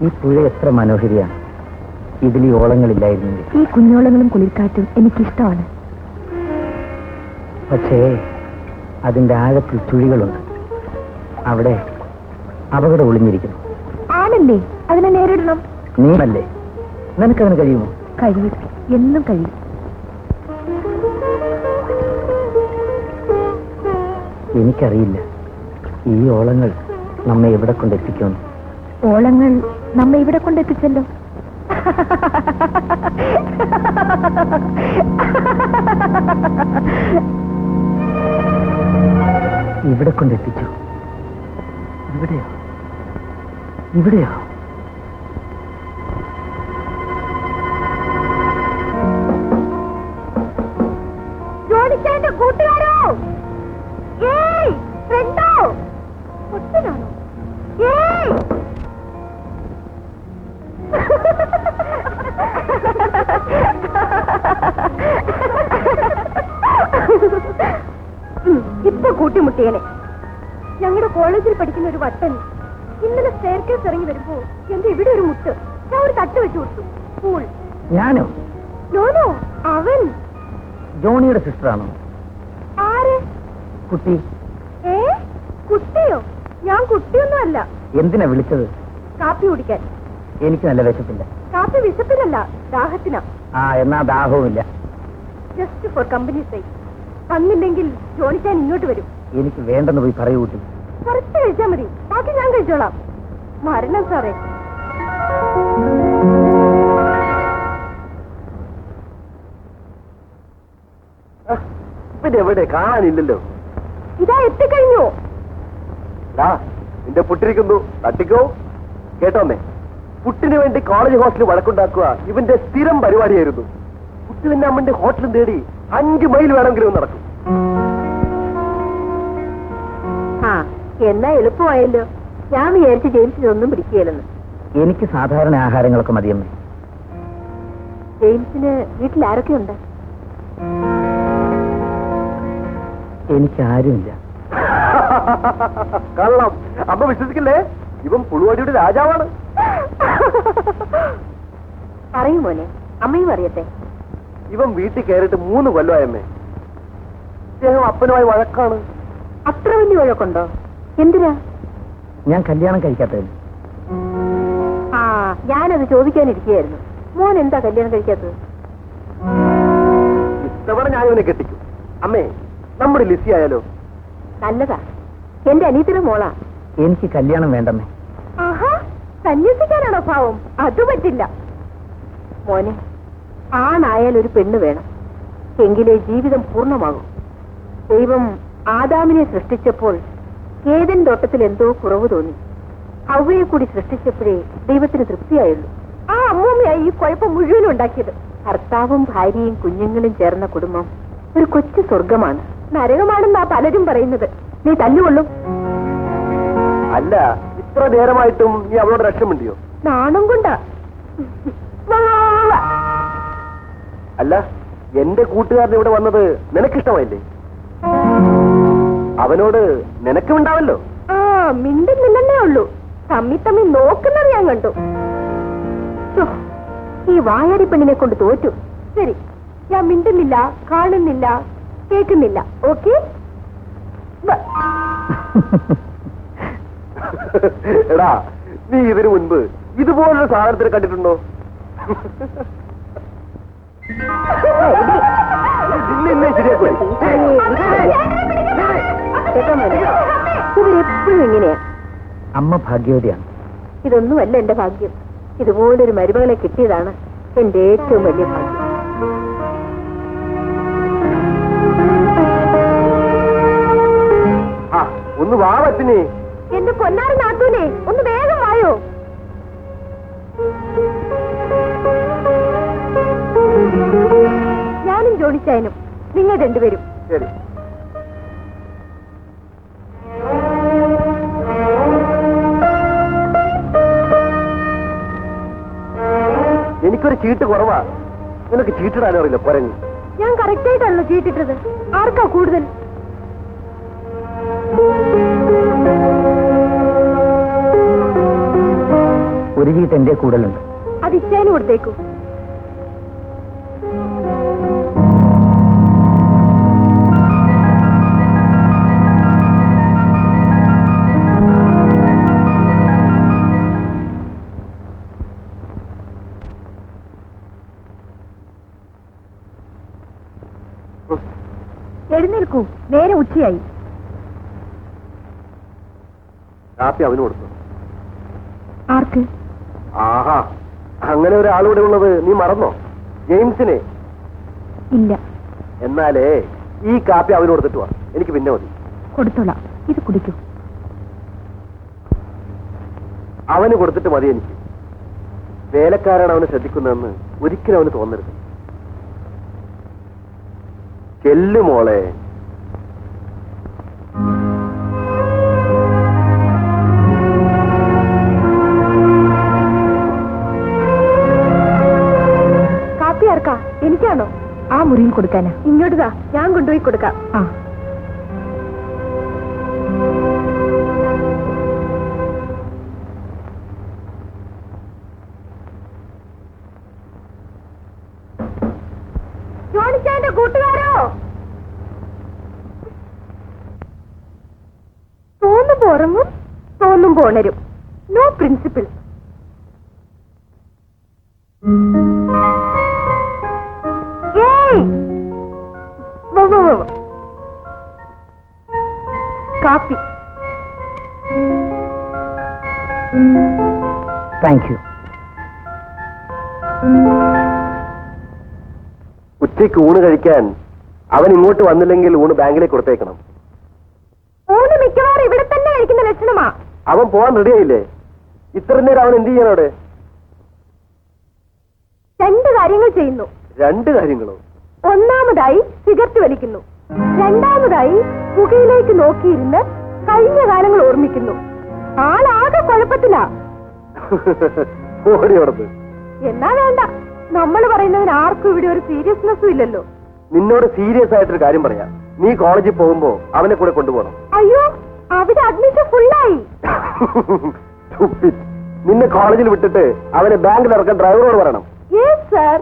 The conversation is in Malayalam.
ഈ പുഴ എത്ര മനോഹരിയാണ്. ഇതിൽ ഈ ഓളങ്ങളില്ലായിരുന്നെങ്കിൽ. ഈ കുഞ്ഞോളങ്ങളും കുളിർക്കാറ്റും എനിക്കിഷ്ടമാണ്. പക്ഷേ അതിന്റെ ആഴത്തിൽ ചുഴികളുണ്ട്. അവിടെ അപകടം ഒളിഞ്ഞിരിക്കുന്നു. ആണല്ലേ? അതിനെ നേരിടണം. നീയല്ലേ? നിനക്കതിന് കഴിയുമോ? കഴിയും, എന്നും കഴിയും. എനിക്കറിയില്ല ഈ ഓളങ്ങൾ നമ്മെ എവിടെ കൊണ്ടെത്തിക്കുമെന്ന്. ഓളങ്ങൾ നമ്മെ ഇവിടെ കൊണ്ടെത്തിച്ചല്ലോ. ഇവിടെ കൊണ്ടെത്തിച്ചു. ഇവിടെയോ? ഇവിടെയോ? ജോണിച്ചാന്റെ കൂട്ടുകാരോ? ഏയ് ഫ്രണ്ടോ? ഒറ്റനാണോ? ഏയ് ഇപ്പൊ കൂട്ടിമുട്ടിയനെ. ഞങ്ങളുടെ കോളേജിൽ പഠിക്കുന്ന ഒരു വട്ടൻ ഇന്നലെ സ്റ്റെയർകേസ് ഇറങ്ങി വരുമ്പോ എന്റെ ഇവിടെ ഒരു മുട്ട്. ഞാൻ ഒരു തട്ട് വെച്ചു കൊടുത്തു. സ്കൂൾ. ഞാനോ? നോനോ, അവൻ. ജോണിയുടെ സിസ്റ്ററാണോ? ആര്? കുട്ടി. കുട്ടിയോ? ഞാൻ കുട്ടിയൊന്നും അല്ല. എന്തിനാ വിളിച്ചത്? കാപ്പി കുടിക്കാൻ. എനിക്ക് നല്ല വിശപ്പില്ല. കാപ്പി വിശപ്പിലല്ല, ദാഹത്തിനാ. എന്നാ ദാഹവുമില്ല. Just for company side. വന്നില്ലെങ്കിൽ ജോണിക്കാൻ ഇങ്ങോട്ട് വരും. എനിക്ക് വേണ്ടെന്ന് പോയി പറയൂ കുട്ടി. കുറച്ച് കഴിച്ചാൽ മതി, ബാക്കി ഞാൻ കഴിച്ചോളാം. മരണം സാറേ. പിന്നെ എവിടെ കാണാനില്ലല്ലോ. ഇതാ എത്തിക്കഴിഞ്ഞു. നിന്റെ പുട്ടിരിക്കുന്നു, തട്ടിക്കോ. കേട്ടോന്നേ, പുട്ടിന് വേണ്ടി കോളേജ് ഹോസ്റ്റലിൽ വഴക്കുണ്ടാക്കുക ഇവന്റെ സ്ഥിരം പരിപാടിയായിരുന്നു. പുട്ട് പിന്നെ അമ്മന്റെ ഹോട്ടലും തേടി 5 മൈൽ വേണമെങ്കിലും നടക്കും. എന്നാ എളുപ്പമായല്ലോ. ഞാൻ വിചാരിച്ച് ജെയിംസിനൊന്നും പിടിക്കുകയില്ലെന്ന്. എനിക്ക് സാധാരണ ആഹാരങ്ങളൊക്കെ മതിയമ്മേ. ജെയിംസിന് വീട്ടിൽ ആരൊക്കെയുണ്ട്? എനിക്ക് ആരുമില്ല. കള്ളം. അമ്മ വിശ്വസിക്കില്ലേ? ഇവൻ പുളുവാടിയുടെ രാജാവാണ്. പറയും മോനെ, അമ്മയും അറിയട്ടെ. ഇവൻ വീട്ടിൽ കയറിയിട്ട് 3 കൊല്ലമായമ്മേ. അദ്ദേഹം അപ്പനുമായി വഴക്കാണ്. അത്ര വലിയ വഴക്കുണ്ടോ? എന്തിനാ? ഞാൻ കല്യാണം കഴിക്കാത്തതിന്. ഞാനത് ചോദിക്കാനിരിക്കുകയായിരുന്നു. മോൻ എന്താ കല്യാണം കഴിക്കാത്തത്? ഇത്തവണ ഞാൻ ഇവനെ കെട്ടിക്കും. അമ്മേ, നമ്മുടെ ലിസി ആയാലോ? നല്ലതാ. എന്റെ അനിയത്തിന്റെ മോളാ. എനിക്ക് കല്യാണം വേണ്ടമ്മേ. സന്യസിക്കാനാണോ ഭാവം? അത് പറ്റില്ല മോനെ. ആണായാൽ ഒരു പെണ്ണ് വേണം, എങ്കിലേ ജീവിതം പൂർണ്ണമാകും. ദൈവം ആദാമിനെ സൃഷ്ടിച്ചപ്പോൾ ഏദൻ തോട്ടത്തിൽ എന്തോ കുറവ് തോന്നി. ഹവ്വയെ കൂടി സൃഷ്ടിച്ചപ്പോഴേ ദൈവത്തിന് തൃപ്തിയായുള്ളൂ. ആ അമ്മൂമ്മയായി ഈ കുഴപ്പം മുഴുവനും ഉണ്ടാക്കിയത്. ഭർത്താവും ഭാര്യയും കുഞ്ഞുങ്ങളും ചേർന്ന കുടുംബം ഒരു കൊച്ചു സ്വർഗമാണ്. നരകമാണെന്നാ പലരും പറയുന്നത്. നീ തല്ലുകൊള്ളും. അല്ല, ഇത്ര നേരമായിട്ടും നീ അവളോട് രക്ഷമുണ്ടിയോ? നാണം കൊണ്ടാ. അല്ല, എന്റെ കൂട്ടുകാരൻ ഇവിടെ വന്നത് നിനക്കിഷ്ടമായില്ലേ? അവനോട് നിനക്കുമുണ്ടാവല്ലോ. മിണ്ടുന്നില്ലെന്നേ ഉള്ളൂ. തമ്മി തമ്മി നോക്കുന്നത് ഞാൻ കണ്ടു. ഈ വായാടി പെണ്ണിനെ കൊണ്ട് തോറ്റു. ശരി, ഞാൻ മിണ്ടുന്നില്ല, കാണുന്നില്ല, കേൾക്കുന്നില്ല. ഓക്കെ? എടാ, നീ ഇതിനു മുൻപ് ഇതുപോലൊരു സാധനത്തിനെ കണ്ടിട്ടുണ്ടോ? ഇവരെപ്പോഴും ഇങ്ങനെയാ. അമ്മ ഭാഗ്യവതിയാണ്. ഇതൊന്നുമല്ല എന്റെ ഭാഗ്യം. ഇതുപോലൊരു മരുമകളെ കിട്ടിയതാണ് എന്റെ ഏറ്റവും വലിയ ഭാഗ്യം. ഒന്ന് വാ പറ്റിനെ. എന്റെ പൊന്നാറ് നാത്തൂനെ, ഒന്ന് വേഗം വായോ. ഞാനും ജോണിച്ചായനും നിങ്ങൾ രണ്ടുപേരും. ശരി. എനിക്കൊരു ചീട്ട് കുറവാ. നിനക്ക് ചീട്ടിടാനോ അറിയില്ല കുരങ്ങ്. ഞാൻ കറക്റ്റായിട്ടാണല്ലോ ചീട്ടിട്ടത്. ആർക്കാ കൂടുതൽ? ഒരു ചീട്ട് എന്റെ കൂടുതലുണ്ട്. അത് ഇച്ചാനും കൊടുത്തേക്കൂ. എഴുന്നേൽക്കൂ, നേരെ ഉച്ചയായി. കാപ്പി അവന് കൊടുത്തു. ആർക്ക്? ആഹാ, അങ്ങനെ ഒരാളിവിടെ ഉള്ളത് നീ മറന്നോ? ജെയിംസിനെ. ഇല്ല. എന്നാലേ ഈ കാപ്പി അവന് കൊടുത്തിട്ട് വാ, എനിക്ക് പിന്നെ മതി. കൊടുത്തോളാം, ഇത് കുടിക്കൂ. അവന് കൊടുത്തിട്ട് മതി എനിക്ക്. വേലക്കാരാണ് അവനെ ശ്രദ്ധിക്കുന്നതെന്ന് ഒരിക്കലും അവന് തോന്നരുത്. ചെല്ലു മോളെ. കാപ്പി ആർക്കാ? എനിക്കാണോ? ആ മുറിയിൽ കൊടുക്കാനാ. ഇങ്ങോട്ടാ, ഞാൻ കൊണ്ടുപോയി കൊടുക്കാം. ആ, ജോണിച്ചാന്റെ കൂട്ടുകാരോ? തോന്നുമ്പോ ഉറങ്ങും, തോന്നുമ്പോ ഉണരും. No principle. കാപ്പി. Thank you. ഉച്ചയ്ക്ക് ഊണ് കഴിക്കാൻ അവൻ ഇങ്ങോട്ട് വന്നില്ലെങ്കിൽ ഊണ് ബാങ്കിലേക്ക് കൊടുത്തേക്കണം. ഊണ് മിക്കവാറും ഇവിടെ തന്നെ കഴിക്കുന്ന ലക്ഷണമാ. അവൻ പോവാൻ റെഡിയായില്ലേ? ഇത്ര നേരം അവൻ എന്ത് ചെയ്യാനവിടെ? രണ്ട് കാര്യങ്ങൾ ചെയ്യുന്നു. രണ്ട് കാര്യങ്ങളോ? ഒന്നാമതായി സിഗരറ്റ് വലിക്കുന്നു, രണ്ടാമതായി പുകയിലേക്ക് നോക്കിയിരുന്ന് കഴിഞ്ഞ കാലങ്ങൾ ഓർമ്മിക്കുന്നു. ആളാകെ കുഴപ്പത്തിലാ. ഓടിയോടത്ത്. എന്നാ വേണ്ട, നമ്മൾ പറയുന്നതിന് ആർക്കും ഇവിടെ ഒരു സീരിയസ്നെസ്സും ഇല്ലല്ലോ. നിന്നോട് സീരിയസ് ആയിട്ടൊരു കാര്യം പറയാം. നീ കോളേജിൽ പോകുമ്പോ അവനെ കൂടെ കൊണ്ടുപോകണം. അയ്യോ, അവിടെ അഡ്മിഷൻ ഫുള്ളായി. നിന്നെ കോളേജിൽ വിട്ടിട്ട് അവനെ ബാങ്കിൽ ഇറക്കാൻ ഡ്രൈവറോട് പറയണം. Yes sir.